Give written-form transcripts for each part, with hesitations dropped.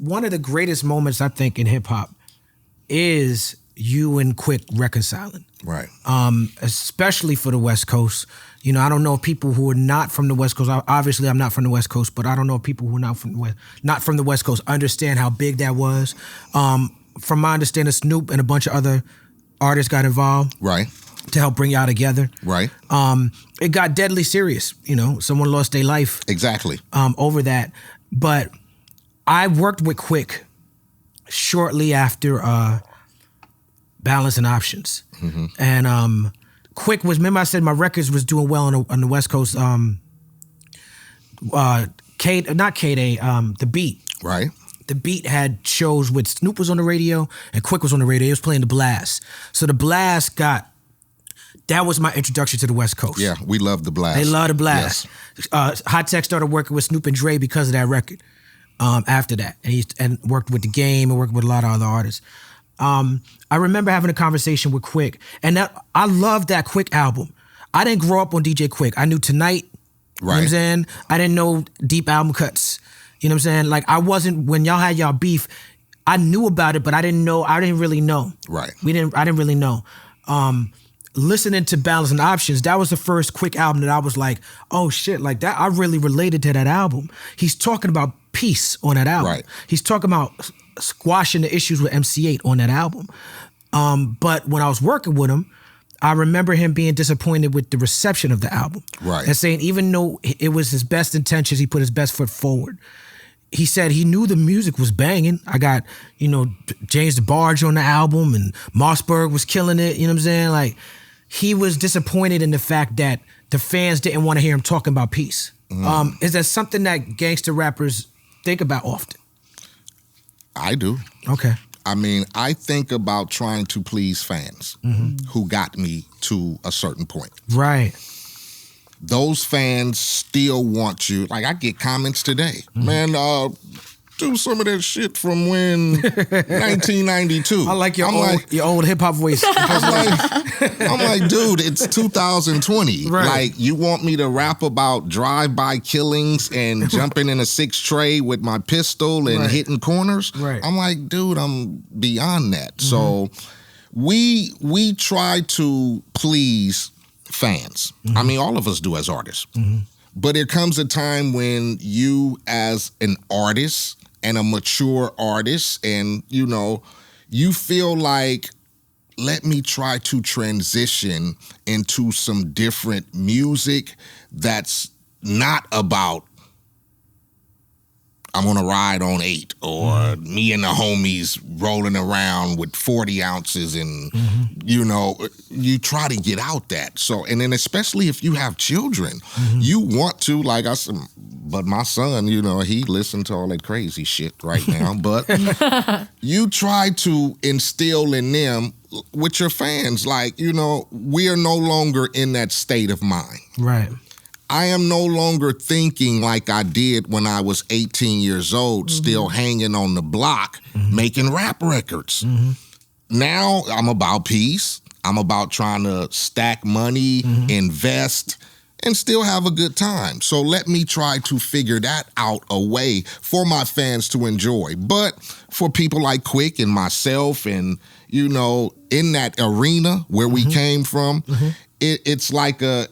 one of the greatest moments I think in hip hop is you and Quik reconciling. Right. Especially for the West Coast. You know, I don't know if people who are not from the West Coast, obviously I'm not from the West Coast, but I don't know if people who are not from the West Coast understand how big that was. From my understanding, Snoop and a bunch of other artists got involved. Right. To help bring y'all together. Right. It got deadly serious, you know, someone lost their life. Exactly. Over that. But I worked with Quik shortly after Balance and Options. Mm-hmm. And Quik was, remember I said my records was doing well on the West Coast. The Beat. Right. The Beat had shows with Snoop was on the radio and Quik was on the radio. He was playing The Blast. So The Blast that was my introduction to the West Coast. Yeah, we love The Blast. They love The Blast. Yes. High Tech started working with Snoop and Dre because of that record. After that, and worked with The Game and worked with a lot of other artists. I remember having a conversation with Quik, and I loved that Quik album. I didn't grow up on DJ Quik. I knew Tonight. Right. You know what I'm saying? I didn't know deep album cuts. You know what I'm saying? Like I wasn't, when y'all had y'all beef, I knew about it, but I didn't really know. Right. I didn't really know. Listening to Balance and Options, that was the first Quik album that I was like, oh shit, like that, I really related to that album. He's talking about peace on that album. Right. He's talking about squashing the issues with MC Eiht on that album. But when I was working with him, I remember him being disappointed with the reception of the album. Right. And saying even though it was his best intentions, he put his best foot forward. He said he knew the music was banging. I got, you know, James DeBarge on the album and Mossberg was killing it, you know what I'm saying? Like, he was disappointed in the fact that the fans didn't want to hear him talking about peace. Mm. Is that something that gangster rappers think about often? I do. Okay. I mean, I think about trying to please fans who got me to a certain point. Right. Those fans still want you. Like, I get comments today. Man, do some of that shit from when 1992. I like your old hip hop voice. I'm like, dude, it's 2020. Right. Like, you want me to rap about drive-by killings and jumping in a 6 tray with my pistol and hitting corners? Right. I'm like, dude, I'm beyond that. So we try to please fans. I mean, all of us do as artists. But there comes a time when you, as an artist and a mature artist, and, you know, you feel like, let me try to transition into some different music that's not about I'm on a ride on 8 or me and the homies rolling around with 40 ounces and, you know, you try to get out that. So, and then especially if you have children, you want to, like I said, but my son, you know, he listened to all that crazy shit right now, but you try to instill in them with your fans, like, you know, we are no longer in that state of mind. Right. I am no longer thinking like I did when I was 18 years old, still hanging on the block, making rap records. Now I'm about peace. I'm about trying to stack money, invest, and still have a good time. So let me try to figure that out a way for my fans to enjoy. But for people like Quik and myself and, you know, in that arena where we came from, it's like a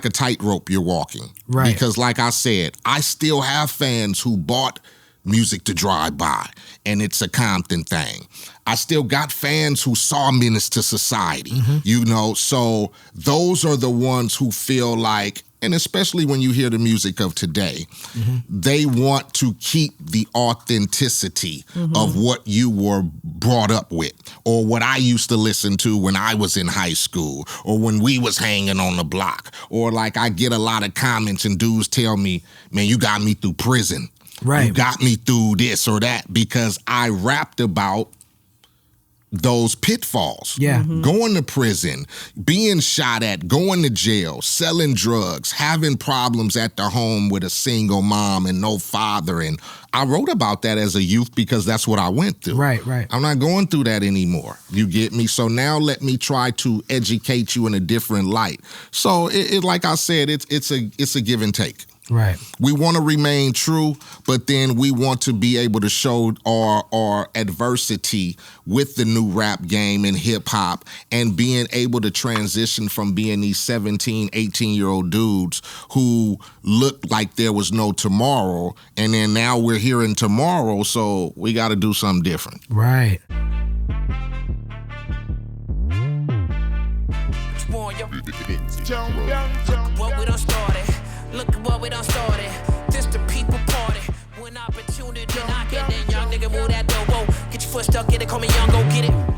tightrope you're walking. Right. Because like I said, I still have fans who bought music to drive by, and it's a Compton thing. I still got fans who saw Menace to Society, you know, so those are the ones who feel like, and especially when you hear the music of today, they want to keep the authenticity of what you were brought up with, or what I used to listen to when I was in high school, or when we was hanging on the block, or like I get a lot of comments and dudes tell me, man, you got me through prison. Right. You got me through this or that, because I rapped about those pitfalls. Yeah. Going to prison, being shot at, going to jail, selling drugs, having problems at the home with a single mom and no father. And I wrote about that as a youth because that's what I went through. Right, right. I'm not going through that anymore. You get me? So now let me try to educate you in a different light. So it like I said, it's a give and take. Right. We want to remain true, but then we want to be able to show our adversity with the new rap game and hip hop, and being able to transition from being these 17, 18-year-old dudes who looked like there was no tomorrow, and then now we're hearing tomorrow, so we got to do something different. Right. What we done started. Look at what we done started. This the people party. When opportunity knocking, then young nigga move that door. Whoa. Get your foot stuck in it, call me young, go get it.